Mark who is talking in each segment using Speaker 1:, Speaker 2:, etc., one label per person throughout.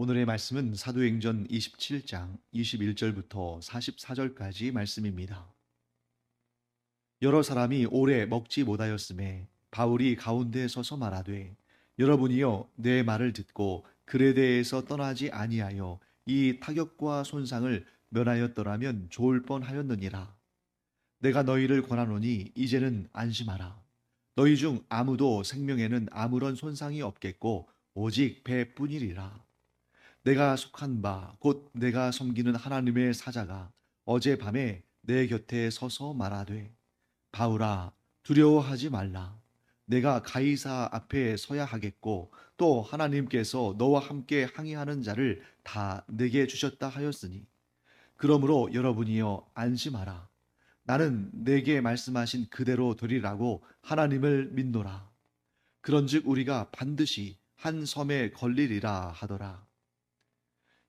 Speaker 1: 오늘의 말씀은 사도행전 27장 21절부터 44절까지 말씀입니다. 여러 사람이 오래 먹지 못하였음에 바울이 가운데 서서 말하되 여러분이여 내 말을 듣고 그레데에서 떠나지 아니하여 이 타격과 손상을 면하였더라면 좋을 뻔하였느니라. 내가 너희를 권하노니 이제는 안심하라. 너희 중 아무도 생명에는 아무런 손상이 없겠고 오직 배뿐이리라. 내가 속한 바 곧 내가 섬기는 하나님의 사자가 어젯밤에 내 곁에 서서 말하되 바울아 두려워하지 말라. 내가 가이사 앞에 서야 하겠고 또 하나님께서 너와 함께 항의하는 자를 다 내게 주셨다 하였으니 그러므로 여러분이여 안심하라. 나는 내게 말씀하신 그대로 되리라고 하나님을 믿노라. 그런즉 우리가 반드시 한 섬에 걸리리라 하더라.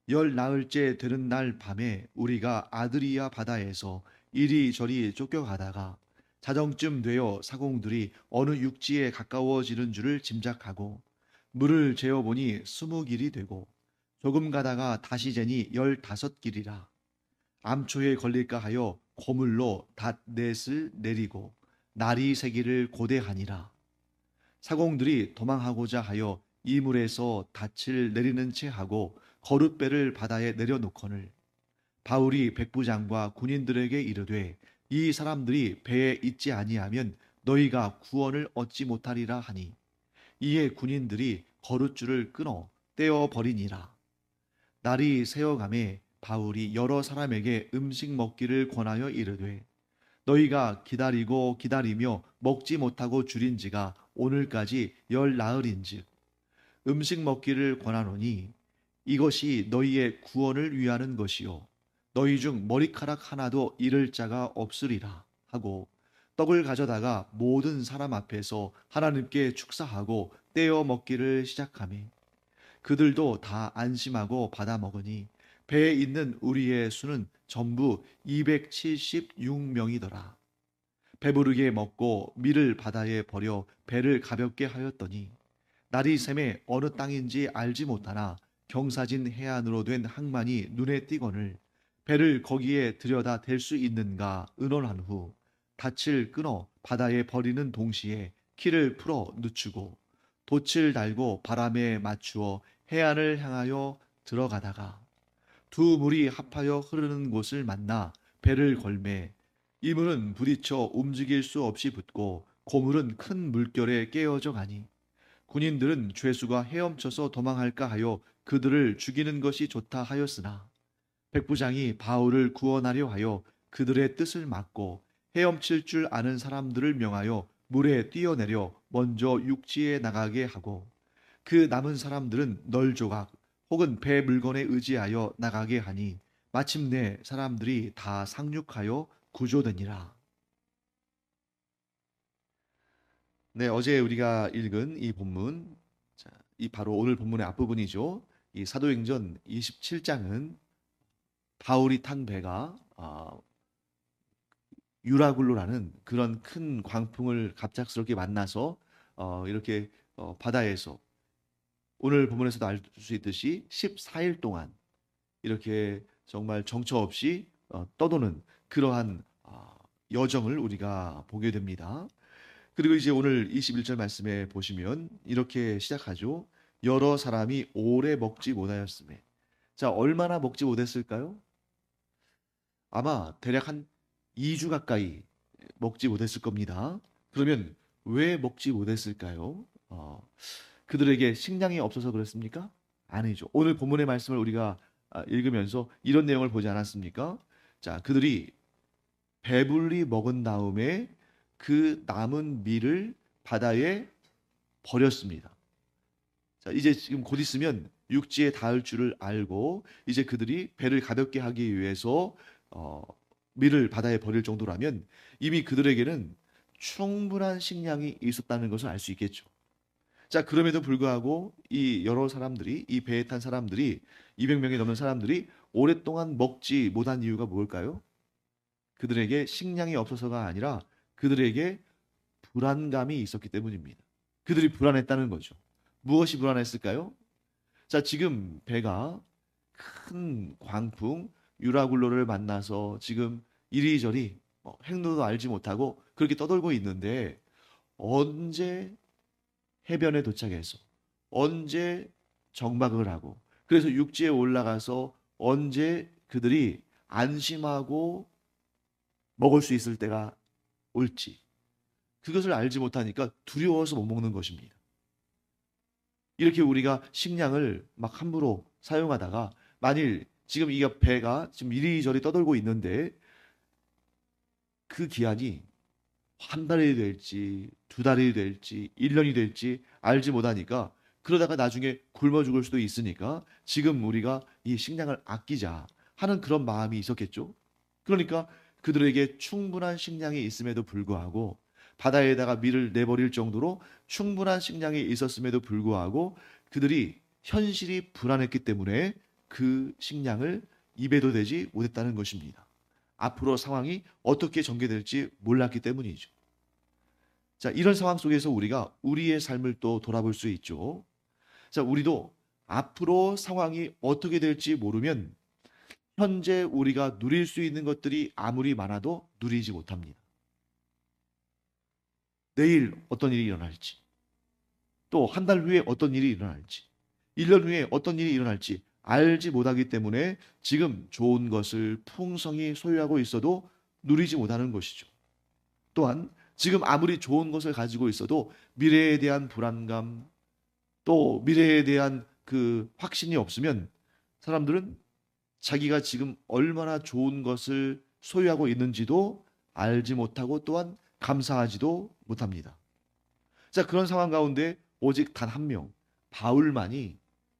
Speaker 1: 열 나흘째 되는 날 밤에 우리가 아드리아 바다에서 이리저리 쫓겨가다가 자정쯤 되어 사공들이 어느 육지에 가까워지는 줄을 짐작하고 물을 재어보니 20길이 되고 조금 가다가 다시 재니 15길이라. 암초에 걸릴까 하여 고물로 닷넷을 내리고 날이 새기를 고대하니라. 사공들이 도망하고자 하여 이물에서 닻을 내리는 채 하고 거룻배를 바다에 내려놓거늘 바울이 백부장과 군인들에게 이르되 이 사람들이 배에 있지 아니하면 너희가 구원을 얻지 못하리라 하니 이에 군인들이 거룻줄을 끊어 떼어 버리니라. 날이 새어가매 바울이 여러 사람에게 음식 먹기를 권하여 이르되 너희가 기다리고 기다리며 먹지 못하고 줄인 지가 오늘까지 열 나흘인즉 음식 먹기를 권하노니 이것이 너희의 구원을 위하는 것이요 너희 중 머리카락 하나도 잃을 자가 없으리라 하고 떡을 가져다가 모든 사람 앞에서 하나님께 축사하고 떼어 먹기를 시작하매 그들도 다 안심하고 받아 먹으니 배에 있는 우리의 수는 전부 276명이더라. 배부르게 먹고 밀을 바다에 버려 배를 가볍게 하였더니 날이 새매 어느 땅인지 알지 못하나 경사진 해안으로 된 항만이 눈에 띄거늘 배를 거기에 들여다 댈 수 있는가 의논한 후 닻을 끊어 바다에 버리는 동시에 키를 풀어 늦추고 돛을 달고 바람에 맞추어 해안을 향하여 들어가다가 두 물이 합하여 흐르는 곳을 만나 배를 걸매 이물은 부딪혀 움직일 수 없이 붙고 고물은 큰 물결에 깨어져 가니 군인들은 죄수가 헤엄쳐서 도망할까 하여 그들을 죽이는 것이 좋다 하였으나 백부장이 바울을 구원하려 하여 그들의 뜻을 막고 헤엄칠 줄 아는 사람들을 명하여 물에 뛰어내려 먼저 육지에 나가게 하고 그 남은 사람들은 널조각 혹은 배 물건에 의지하여 나가게 하니 마침내 사람들이 다 상륙하여 구조되니라. 네, 어제 우리가 읽은 이 본문, 자, 이 바로 오늘 본문의 앞부분이죠. 이 사도행전 27장은 바울이 탄 배가 유라굴로라는 그런 큰 광풍을 갑작스럽게 만나서 이렇게 바다에서 오늘 본문에서도 알 수 있듯이 14일 동안 이렇게 정말 정처 없이 떠도는 그러한 여정을 우리가 보게 됩니다. 그리고 이제 오늘 21절 말씀에 보시면 이렇게 시작하죠. 여러 사람이 오래 먹지 못하였음에. 자, 얼마나 먹지 못했을까요? 아마 대략 한 2주 가까이 먹지 못했을 겁니다. 그러면 왜 먹지 못했을까요? 그들에게 식량이 없어서 그랬습니까? 아니죠. 오늘 본문의 말씀을 우리가 읽으면서 이런 내용을 보지 않았습니까? 자, 그들이 배불리 먹은 다음에 그 남은 밀을 바다에 버렸습니다. 자, 이제 지금 곧 있으면 육지에 닿을 줄을 알고 이제 그들이 배를 가볍게 하기 위해서 밀을 바다에 버릴 정도라면 이미 그들에게는 충분한 식량이 있었다는 것을 알 수 있겠죠. 자, 그럼에도 불구하고 이 여러 사람들이 이 배에 탄 사람들이 200명이 넘는 사람들이 오랫동안 먹지 못한 이유가 뭘까요? 그들에게 식량이 없어서가 아니라 그들에게 불안감이 있었기 때문입니다. 그들이 불안했다는 거죠. 무엇이 불안했을까요? 자, 지금 배가 큰 광풍 유라굴로를 만나서 지금 이리저리 행로도 알지 못하고 그렇게 떠돌고 있는데, 언제 해변에 도착해서 언제 정박을 하고, 그래서 육지에 올라가서 언제 그들이 안심하고 먹을 수 있을 때가 올지, 그것을 알지 못하니까 두려워서 못 먹는 것입니다. 이렇게 우리가 식량을 막 함부로 사용하다가, 만일 지금 이 배가 지금 이리저리 떠돌고 있는데 그 기한이 한 달이 될지 두 달이 될지 1년이 될지 알지 못하니까, 그러다가 나중에 굶어 죽을 수도 있으니까 지금 우리가 이 식량을 아끼자 하는 그런 마음이 있었겠죠. 그러니까 그들에게 충분한 식량이 있음에도 불구하고, 바다에다가 밀을 내버릴 정도로 충분한 식량이 있었음에도 불구하고 그들이 현실이 불안했기 때문에 그 식량을 입에도 대지 못했다는 것입니다. 앞으로 상황이 어떻게 전개될지 몰랐기 때문이죠. 자, 이런 상황 속에서 우리가 우리의 삶을 또 돌아볼 수 있죠. 자, 우리도 앞으로 상황이 어떻게 될지 모르면 현재 우리가 누릴 수 있는 것들이 아무리 많아도 누리지 못합니다. 내일 어떤 일이 일어날지, 또 한 달 후에 어떤 일이 일어날지, 1년 후에 어떤 일이 일어날지 알지 못하기 때문에 지금 좋은 것을 풍성히 소유하고 있어도 누리지 못하는 것이죠. 또한 지금 아무리 좋은 것을 가지고 있어도 미래에 대한 불안감, 또 미래에 대한 그 확신이 없으면 사람들은 자기가 지금 얼마나 좋은 것을 소유하고 있는지도 알지 못하고, 또한 감사하지도 못합니다. 자, 그런 상황 가운데 오직 단 한 명, 바울만이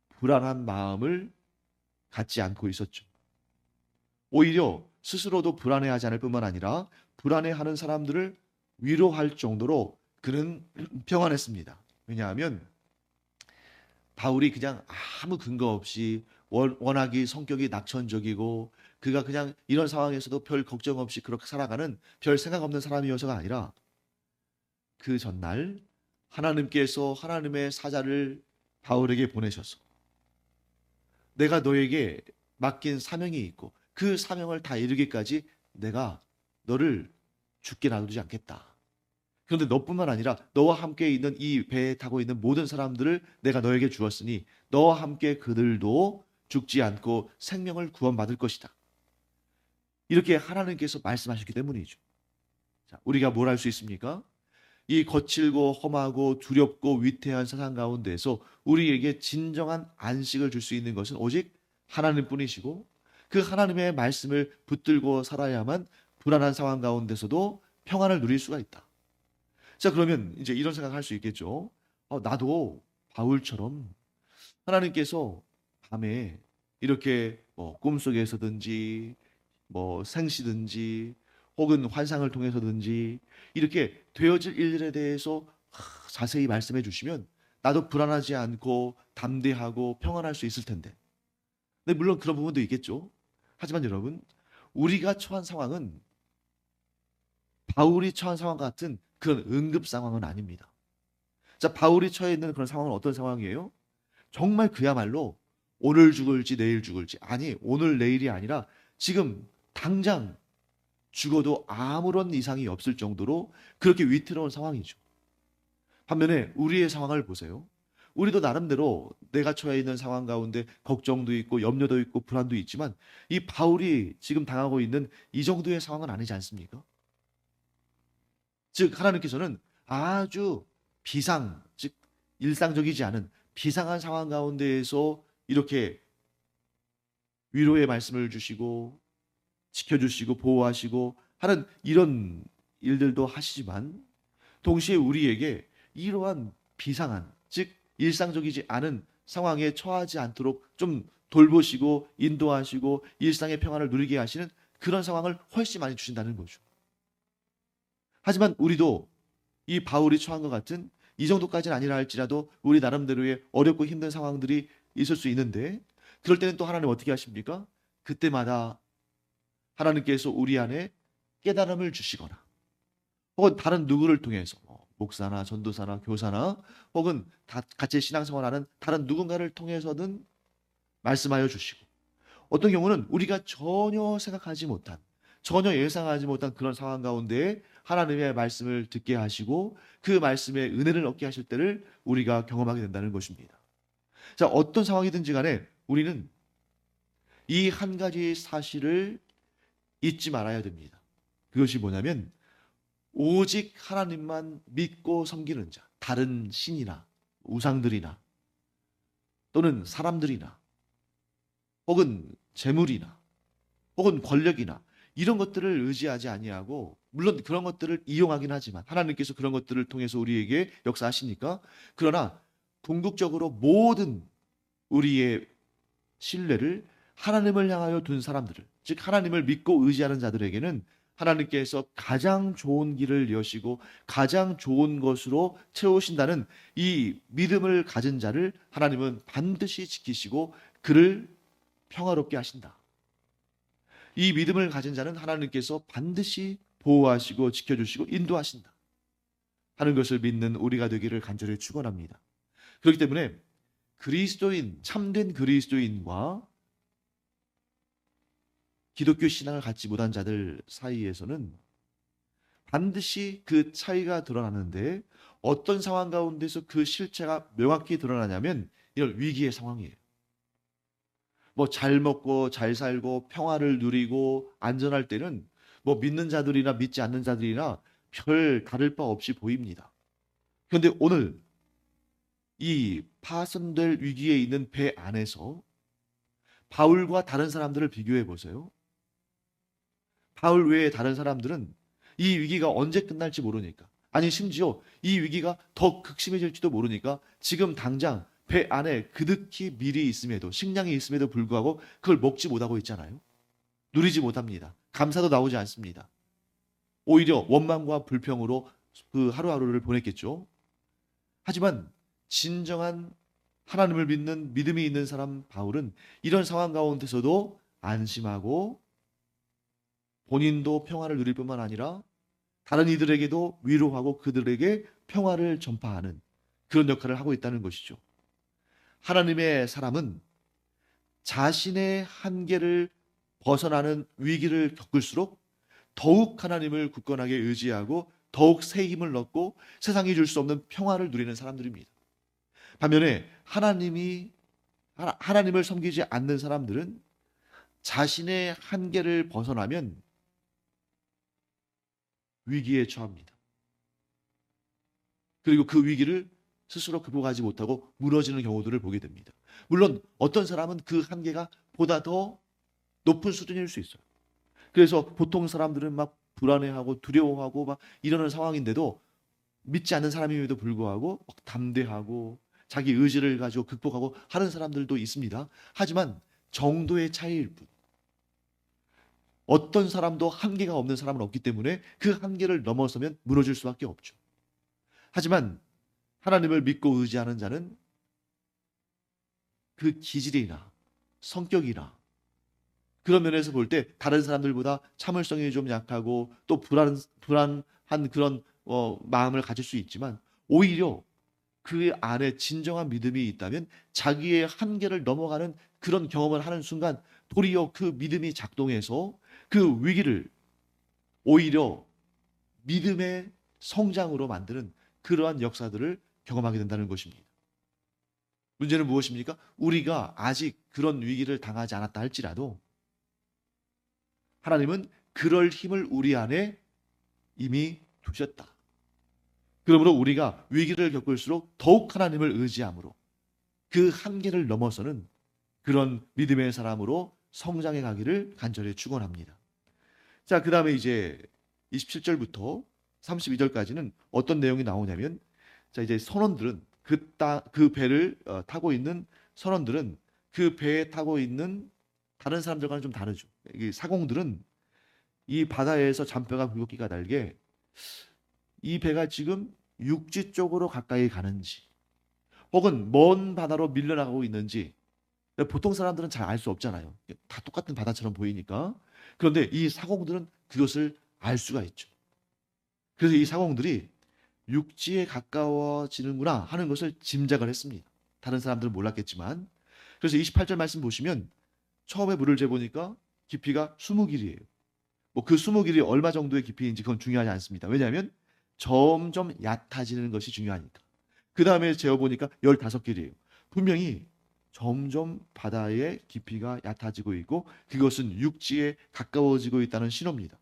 Speaker 1: 불안한 마음을 갖지 않고 있었죠. 오히려 스스로도 불안해하지 않을 뿐만 아니라 불안해하는 사람들을 위로할 정도로 그는 평안했습니다. 왜냐하면 바울이 그냥 아무 근거 없이, 워낙이 성격이 낙천적이고 그가 그냥 이런 상황에서도 별 걱정 없이 그렇게 살아가는 별 생각 없는 사람이어서가 아니라, 그 전날 하나님께서 하나님의 사자를 바울에게 보내셔서 내가 너에게 맡긴 사명이 있고 그 사명을 다 이루기까지 내가 너를 죽게 놔두지 않겠다. 그런데 너뿐만 아니라 너와 함께 있는 이 배에 타고 있는 모든 사람들을 내가 너에게 주었으니 너와 함께 그들도 죽지 않고 생명을 구원받을 것이다. 이렇게 하나님께서 말씀하셨기 때문이죠. 자, 우리가 뭘 할 수 있습니까? 이 거칠고 험하고 두렵고 위태한 세상 가운데서 우리에게 진정한 안식을 줄 수 있는 것은 오직 하나님뿐이시고, 그 하나님의 말씀을 붙들고 살아야만 불안한 상황 가운데서도 평안을 누릴 수가 있다. 자, 그러면 이제 이런 생각할 수 있겠죠. 나도 바울처럼 하나님께서 밤에 이렇게 꿈속에서든지 생시든지 혹은 환상을 통해서든지 이렇게 되어질 일들에 대해서 자세히 말씀해 주시면 나도 불안하지 않고 담대하고 평안할 수 있을 텐데. 근데 물론 그런 부분도 있겠죠. 하지만 여러분, 우리가 처한 상황은 바울이 처한 상황 같은 그런 응급 상황은 아닙니다. 자, 바울이 처해 있는 그런 상황은 어떤 상황이에요? 정말 그야말로 오늘 죽을지 내일 죽을지, 아니 오늘 내일이 아니라 지금 당장 죽어도 아무런 이상이 없을 정도로 그렇게 위태로운 상황이죠. 반면에 우리의 상황을 보세요. 우리도 나름대로 내가 처해 있는 상황 가운데 걱정도 있고 염려도 있고 불안도 있지만, 이 바울이 지금 당하고 있는 이 정도의 상황은 아니지 않습니까? 즉 하나님께서는 아주 즉 일상적이지 않은 비상한 상황 가운데에서 이렇게 위로의 말씀을 주시고 지켜주시고 보호하시고 하는 이런 일들도 하시지만, 동시에 우리에게 이러한 비상한, 즉 일상적이지 않은 상황에 처하지 않도록 좀 돌보시고 인도하시고 일상의 평안을 누리게 하시는 그런 상황을 훨씬 많이 주신다는 거죠. 하지만 우리도 이 바울이 처한 것 같은 이 정도까지는 아니라 할지라도 우리 나름대로의 어렵고 힘든 상황들이 있을 수 있는데, 그럴 때는 또 하나님 어떻게 하십니까? 그때마다 하나님께서 우리 안에 깨달음을 주시거나 혹은 다른 누구를 통해서 목사나 전도사나 교사나 혹은 같이 신앙생활하는 다른 누군가를 통해서든 말씀하여 주시고, 어떤 경우는 우리가 전혀 생각하지 못한, 전혀 예상하지 못한 그런 상황 가운데 하나님의 말씀을 듣게 하시고 그 말씀의 은혜를 얻게 하실 때를 우리가 경험하게 된다는 것입니다. 자, 어떤 상황이든지 간에 우리는 이 한 가지 사실을 잊지 말아야 됩니다. 그것이 뭐냐면 오직 하나님만 믿고 섬기는 자, 다른 신이나 우상들이나 또는 사람들이나 혹은 재물이나 혹은 권력이나 이런 것들을 의지하지 아니하고, 물론 그런 것들을 이용하긴 하지만 하나님께서 그런 것들을 통해서 우리에게 역사하시니까, 그러나 궁극적으로 모든 우리의 신뢰를 하나님을 향하여 둔 사람들을, 즉 하나님을 믿고 의지하는 자들에게는 하나님께서 가장 좋은 길을 여시고 가장 좋은 것으로 채우신다는 이 믿음을 가진 자를 하나님은 반드시 지키시고 그를 평화롭게 하신다. 이 믿음을 가진 자는 하나님께서 반드시 보호하시고 지켜주시고 인도하신다 하는 것을 믿는 우리가 되기를 간절히 축원합니다. 그렇기 때문에 그리스도인, 참된 그리스도인과 기독교 신앙을 갖지 못한 자들 사이에서는 반드시 그 차이가 드러나는데, 어떤 상황 가운데서 그 실체가 명확히 드러나냐면 이런 위기의 상황이에요. 뭐 잘 먹고 잘 살고 평화를 누리고 안전할 때는 뭐 믿는 자들이나 믿지 않는 자들이나 별 다를 바 없이 보입니다. 그런데 오늘 이 파손될 위기에 있는 배 안에서 바울과 다른 사람들을 비교해 보세요. 바울 외에 다른 사람들은 이 위기가 언제 끝날지 모르니까, 아니 심지어 이 위기가 더 극심해질지도 모르니까 지금 당장 배 안에 그득히 밀이 있음에도, 식량이 있음에도 불구하고 그걸 먹지 못하고 있잖아요. 누리지 못합니다. 감사도 나오지 않습니다. 오히려 원망과 불평으로 그 하루하루를 보냈겠죠. 하지만 진정한 하나님을 믿는 믿음이 있는 사람 바울은 이런 상황 가운데서도 안심하고 본인도 평화를 누릴 뿐만 아니라 다른 이들에게도 위로하고 그들에게 평화를 전파하는 그런 역할을 하고 있다는 것이죠. 하나님의 사람은 자신의 한계를 벗어나는 위기를 겪을수록 더욱 하나님을 굳건하게 의지하고 더욱 새 힘을 얻고 세상이 줄 수 없는 평화를 누리는 사람들입니다. 반면에 하나님을 섬기지 않는 사람들은 자신의 한계를 벗어나면 위기에 처합니다. 그리고 그 위기를 스스로 극복하지 못하고 무너지는 경우들을 보게 됩니다. 물론 어떤 사람은 그 한계가 보다 더 높은 수준일 수 있어요. 그래서 보통 사람들은 막 불안해하고 두려워하고 막 이러는 상황인데도 믿지 않는 사람임에도 불구하고 막 담대하고 자기 의지를 가지고 극복하고 하는 사람들도 있습니다. 하지만 정도의 차이일 뿐. 어떤 사람도 한계가 없는 사람은 없기 때문에 그 한계를 넘어서면 무너질 수밖에 없죠. 하지만 하나님을 믿고 의지하는 자는 그 기질이나 성격이나 그런 면에서 볼 때 다른 사람들보다 참을성이 좀 약하고 또 불안한 그런 마음을 가질 수 있지만, 오히려 그 안에 진정한 믿음이 있다면 자기의 한계를 넘어가는 그런 경험을 하는 순간 도리어 그 믿음이 작동해서 그 위기를 오히려 믿음의 성장으로 만드는 그러한 역사들을 경험하게 된다는 것입니다. 문제는 무엇입니까? 우리가 아직 그런 위기를 당하지 않았다 할지라도 하나님은 그럴 힘을 우리 안에 이미 두셨다. 그러므로 우리가 위기를 겪을수록 더욱 하나님을 의지함으로 그 한계를 넘어서는 그런 믿음의 사람으로 성장해 가기를 간절히 축원합니다. 자, 그다음에 이제 27절부터 32절까지는 어떤 내용이 나오냐면, 자, 이제 선원들은 그 배를 타고 있는 선원들은 그 배에 타고 있는 다른 사람들과는 좀 다르죠. 이 사공들은 이 바다에서 잔뼈가 굵기가 달게 이 배가 지금 육지 쪽으로 가까이 가는지 혹은 먼 바다로 밀려나가고 있는지 보통 사람들은 잘 알 수 없잖아요. 다 똑같은 바다처럼 보이니까. 그런데 이 사공들은 그것을 알 수가 있죠. 그래서 이 사공들이 육지에 가까워지는구나 하는 것을 짐작을 했습니다. 다른 사람들은 몰랐겠지만. 그래서 28절 말씀 보시면 처음에 물을 재보니까 깊이가 20길이에요. 뭐 그 20길이 얼마 정도의 깊이인지 그건 중요하지 않습니다. 왜냐하면 점점 얕아지는 것이 중요하니까. 그 다음에 재어보니까 15길이에요. 분명히 점점 바다의 깊이가 얕아지고 있고 그것은 육지에 가까워지고 있다는 신호입니다.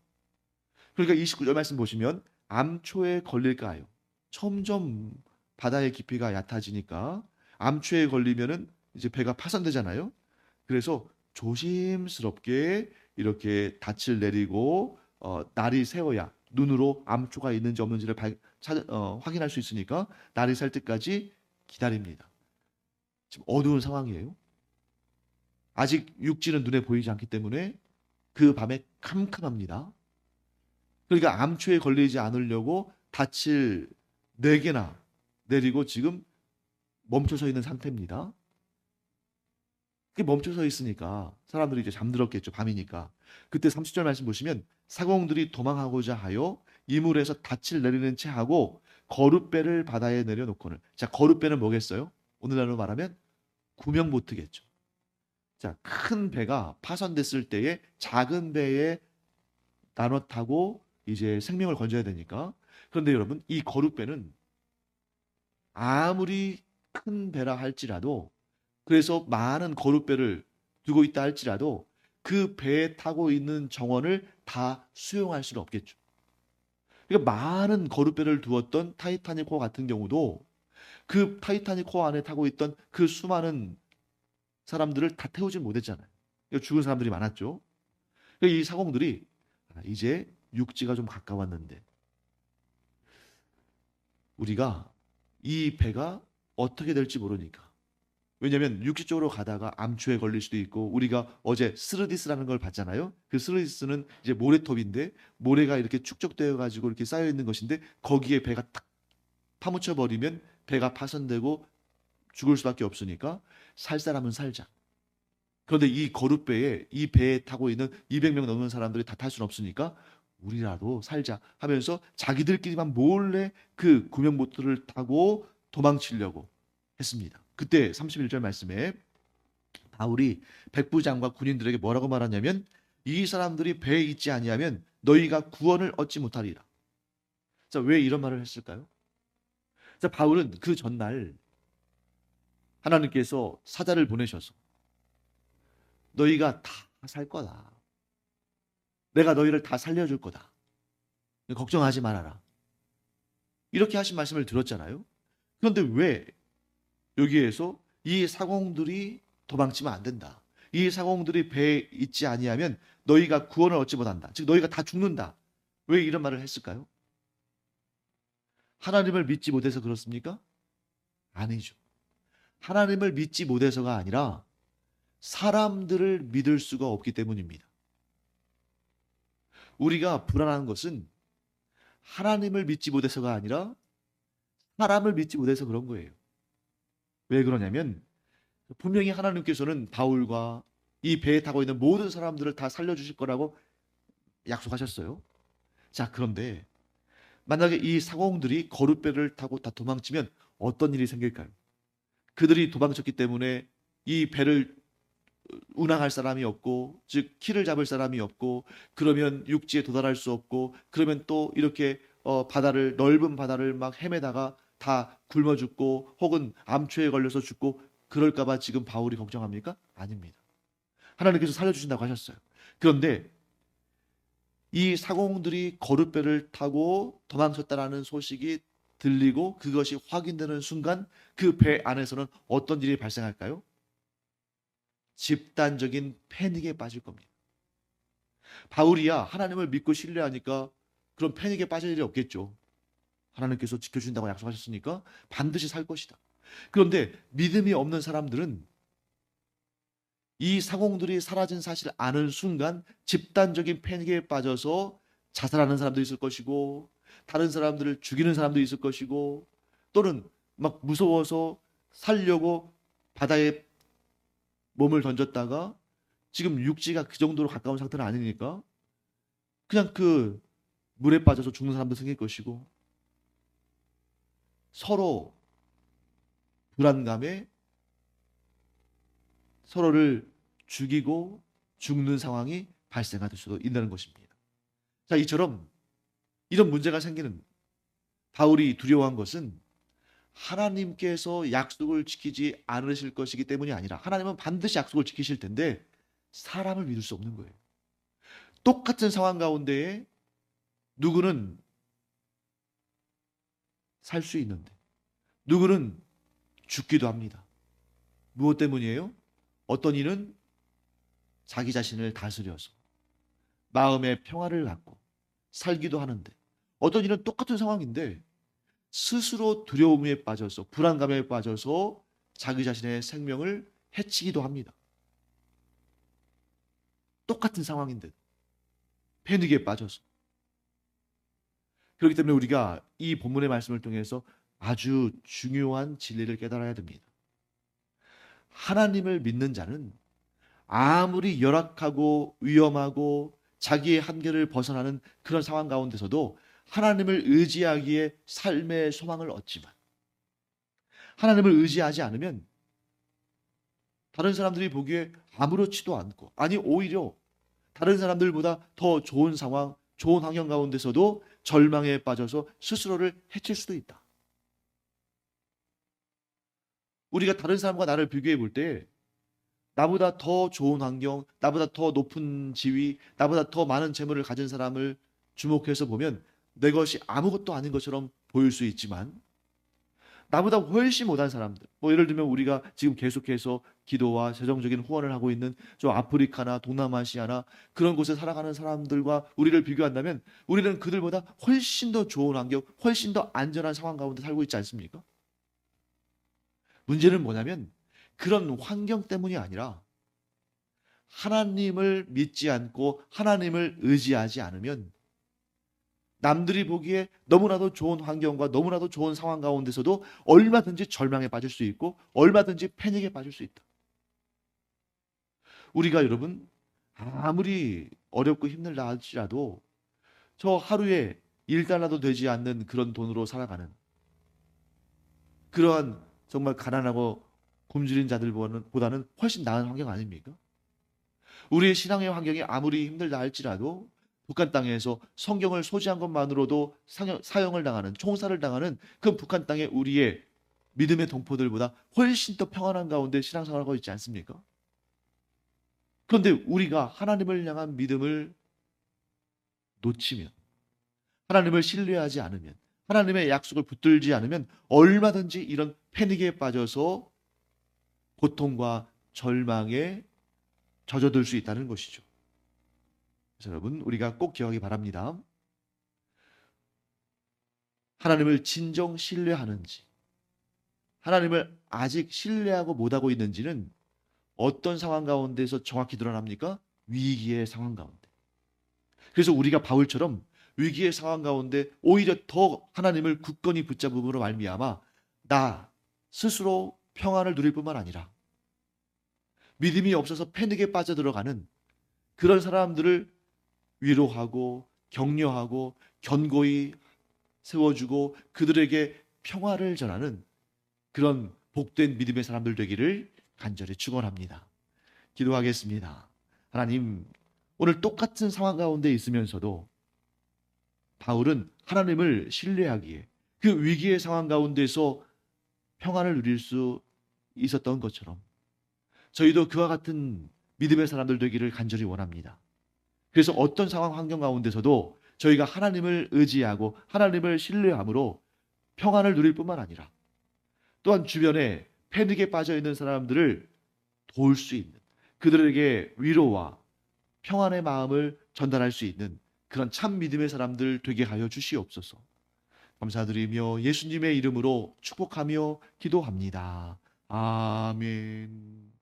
Speaker 1: 그러니까 29절 말씀 보시면 암초에 걸릴까요? 점점 바다의 깊이가 얕아지니까 암초에 걸리면은 이제 배가 파손되잖아요. 그래서 조심스럽게 이렇게 닻을 내리고 날이 새어야 눈으로 암초가 있는지 없는지를 확인할 수 있으니까 날이 살 때까지 기다립니다. 지금 어두운 상황이에요. 아직 육지는 눈에 보이지 않기 때문에 그 밤에 캄캄합니다. 그러니까 암초에 걸리지 않으려고 닻을 4개나 내리고 지금 멈춰서 있는 상태입니다. 그게 멈춰서 있으니까 사람들이 이제 잠들었겠죠. 밤이니까. 그때 30절 말씀 보시면 사공들이 도망하고자 하여 이물에서 닻을 내리는 채 하고 거룻배를 바다에 내려놓고는. 자, 거룻배는 뭐겠어요? 오늘날로 말하면 구명보트겠죠. 자, 큰 배가 파손됐을 때에 작은 배에 나눠 타고 이제 생명을 건져야 되니까. 그런데 여러분, 이 거룻배는 아무리 큰 배라 할지라도, 그래서 많은 거룻배를 두고 있다 할지라도 그 배에 타고 있는 정원을 다 수용할 수는 없겠죠. 그러니까 많은 거룻배를 두었던 타이타닉호 같은 경우도 그 타이타닉호 안에 타고 있던 그 수많은 사람들을 다 태우지 못했잖아요. 그러니까 죽은 사람들이 많았죠. 그러니까 이 사공들이 이제 육지가 좀 가까웠는데 우리가 이 배가 어떻게 될지 모르니까. 왜냐하면 육지 쪽으로 가다가 암초에 걸릴 수도 있고 우리가 어제 스르디스라는 걸 봤잖아요. 그 스르디스는 이제 모래톱인데 모래가 이렇게 축적되어 가지고 이렇게 쌓여 있는 것인데 거기에 배가 탁 파묻혀 버리면 배가 파손되고 죽을 수밖에 없으니까 살 사람은 살자. 그런데 이 거룻배에 이 배에 타고 있는 200명 넘는 사람들이 다 탈 수는 없으니까 우리라도 살자 하면서 자기들끼리만 몰래 그 구명보트를 타고 도망치려고 했습니다. 그때 31절 말씀에 바울이 백부장과 군인들에게 뭐라고 말하냐면 이 사람들이 배에 있지 아니하면 너희가 구원을 얻지 못하리라. 자, 왜 이런 말을 했을까요? 자, 바울은 그 전날 하나님께서 사자를 보내셔서 너희가 다 살 거다. 내가 너희를 다 살려줄 거다. 걱정하지 말아라. 이렇게 하신 말씀을 들었잖아요. 그런데 왜 여기에서 이 사공들이 도망치면 안 된다. 이 사공들이 배에 있지 아니하면 너희가 구원을 얻지 못한다. 즉 너희가 다 죽는다. 왜 이런 말을 했을까요? 하나님을 믿지 못해서 그렇습니까? 아니죠. 하나님을 믿지 못해서가 아니라 사람들을 믿을 수가 없기 때문입니다. 우리가 불안한 것은 하나님을 믿지 못해서가 아니라 사람을 믿지 못해서 그런 거예요. 왜 그러냐면 분명히 하나님께서는 바울과 이 배에 타고 있는 모든 사람들을 다 살려주실 거라고 약속하셨어요. 자, 그런데 만약에 이 사공들이 거룻배를 타고 다 도망치면 어떤 일이 생길까요? 그들이 도망쳤기 때문에 이 배를 운항할 사람이 없고, 즉 키를 잡을 사람이 없고, 그러면 육지에 도달할 수 없고, 그러면 또 이렇게 바다를 넓은 바다를 막 헤매다가 다 굶어 죽고 혹은 암초에 걸려서 죽고 그럴까봐 지금 바울이 걱정합니까? 아닙니다. 하나님께서 살려주신다고 하셨어요. 그런데 이 사공들이 거룻배를 타고 도망쳤다라는 소식이 들리고 그것이 확인되는 순간 그 배 안에서는 어떤 일이 발생할까요? 집단적인 패닉에 빠질 겁니다. 바울이야 하나님을 믿고 신뢰하니까 그런 패닉에 빠질 일이 없겠죠. 하나님께서 지켜준다고 약속하셨으니까 반드시 살 것이다. 그런데 믿음이 없는 사람들은 이 사공들이 사라진 사실을 아는 순간 집단적인 패닉에 빠져서 자살하는 사람도 있을 것이고 다른 사람들을 죽이는 사람도 있을 것이고 또는 막 무서워서 살려고 바다에 몸을 던졌다가 지금 육지가 그 정도로 가까운 상태는 아니니까 그냥 그 물에 빠져서 죽는 사람도 생길 것이고 서로 불안감에 서로를 죽이고 죽는 상황이 발생할 수도 있다는 것입니다. 자, 이처럼 이런 문제가 생기는 바울이 두려워한 것은 하나님께서 약속을 지키지 않으실 것이기 때문이 아니라 하나님은 반드시 약속을 지키실 텐데 사람을 믿을 수 없는 거예요. 똑같은 상황 가운데에 누구는 살 수 있는데 누구는 죽기도 합니다. 무엇 때문이에요? 어떤 이는 자기 자신을 다스려서 마음의 평화를 갖고 살기도 하는데 어떤 이는 똑같은 상황인데 스스로 두려움에 빠져서 불안감에 빠져서 자기 자신의 생명을 해치기도 합니다. 똑같은 상황인데 패닉에 빠져서. 그렇기 때문에 우리가 이 본문의 말씀을 통해서 아주 중요한 진리를 깨달아야 됩니다. 하나님을 믿는 자는 아무리 열악하고 위험하고 자기의 한계를 벗어나는 그런 상황 가운데서도 하나님을 의지하기에 삶의 소망을 얻지만 하나님을 의지하지 않으면 다른 사람들이 보기에 아무렇지도 않고, 아니 오히려 다른 사람들보다 더 좋은 상황, 좋은 환경 가운데서도 절망에 빠져서 스스로를 해칠 수도 있다. 우리가 다른 사람과 나를 비교해 볼 때 나보다 더 좋은 환경, 나보다 더 높은 지위, 나보다 더 많은 재물을 가진 사람을 주목해서 보면 내 것이 아무것도 아닌 것처럼 보일 수 있지만 나보다 훨씬 못한 사람들, 뭐 예를 들면 우리가 지금 계속해서 기도와 재정적인 후원을 하고 있는 저 아프리카나 동남아시아나 그런 곳에 살아가는 사람들과 우리를 비교한다면 우리는 그들보다 훨씬 더 좋은 환경, 훨씬 더 안전한 상황 가운데 살고 있지 않습니까? 문제는 뭐냐면 그런 환경 때문이 아니라 하나님을 믿지 않고 하나님을 의지하지 않으면 남들이 보기에 너무나도 좋은 환경과 너무나도 좋은 상황 가운데서도 얼마든지 절망에 빠질 수 있고 얼마든지 패닉에 빠질 수 있다. 우리가 여러분 아무리 어렵고 힘들다 할지라도 저 하루에 1달러도 되지 않는 그런 돈으로 살아가는 그러한 정말 가난하고 굶주린 자들보다는 훨씬 나은 환경 아닙니까? 우리의 신앙의 환경이 아무리 힘들다 할지라도 북한 땅에서 성경을 소지한 것만으로도 사형을 당하는, 총살을 당하는 그 북한 땅의 우리의 믿음의 동포들보다 훨씬 더 평안한 가운데 신앙생활을 하고 있지 않습니까? 그런데 우리가 하나님을 향한 믿음을 놓치면, 하나님을 신뢰하지 않으면, 하나님의 약속을 붙들지 않으면 얼마든지 이런 패닉에 빠져서 고통과 절망에 젖어들 수 있다는 것이죠. 그래서 여러분 우리가 꼭 기억하기 바랍니다. 하나님을 진정 신뢰하는지 하나님을 아직 신뢰하고 못하고 있는지는 어떤 상황 가운데서 정확히 드러납니까? 위기의 상황 가운데. 그래서 우리가 바울처럼 위기의 상황 가운데 오히려 더 하나님을 굳건히 붙잡음으로 말미암아 나 스스로 평안을 누릴 뿐만 아니라 믿음이 없어서 패닉에 빠져들어가는 그런 사람들을 위로하고 격려하고 견고히 세워주고 그들에게 평화를 전하는 그런 복된 믿음의 사람들 되기를 간절히 축원합니다. 기도하겠습니다. 하나님, 오늘 똑같은 상황 가운데 있으면서도 바울은 하나님을 신뢰하기에 그 위기의 상황 가운데서 평안을 누릴 수 있었던 것처럼 저희도 그와 같은 믿음의 사람들 되기를 간절히 원합니다. 그래서 어떤 상황 환경 가운데서도 저희가 하나님을 의지하고 하나님을 신뢰함으로 평안을 누릴 뿐만 아니라 또한 주변에 패닉에 빠져 있는 사람들을 도울 수 있는 그들에게 위로와 평안의 마음을 전달할 수 있는 그런 참 믿음의 사람들 되게 하여 주시옵소서. 감사드리며 예수님의 이름으로 축복하며 기도합니다. 아멘.